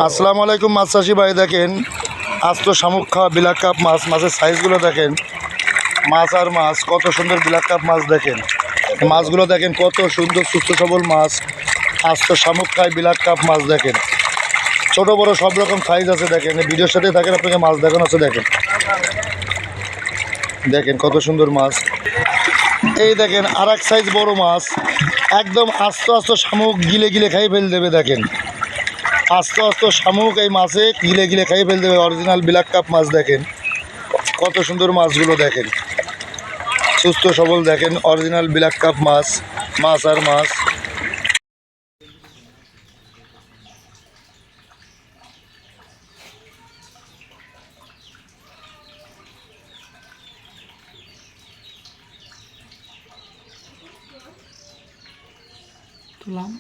আসসালামু আলাইকুম মাছ চাষি ভাই, দেখেন আজ তো শামুক খাওয়া বিলাক কাপ মাছ, মাছের সাইজগুলো দেখেন। মাছ আর মাছ, কত সুন্দর বিলাক কাপ মাছ দেখেন। মাছগুলো দেখেন কত সুন্দর সুস্থ সবল মাছ। আজ তো শামুক খায় বিলাক কাপ মাছ দেখেন, ছোট বড় সব রকম সাইজ আছে। দেখেন ভিডিওর সাথে থাকেন, আপনাকে মাছ দেখানো আছে। দেখেন দেখেন কত সুন্দর মাছ। এই দেখেন আর এক সাইজ বড় মাছ, একদম আস্তে আস্তে শামুক গিলে গিলে খাই ফেল দেবে। দেখেন আস্তে আস্তে শামুক এই মাছে গিলে গিলে খাই ফেল দেবে। অরিজিনাল বিলাক কাপ মাছ দেখেন কত সুন্দর মাছগুলো দেখেন, সুস্থ সবল। দেখেন অরিজিনাল বিলাক কাপ মাছ, মাছ আর মাছ। তুলাম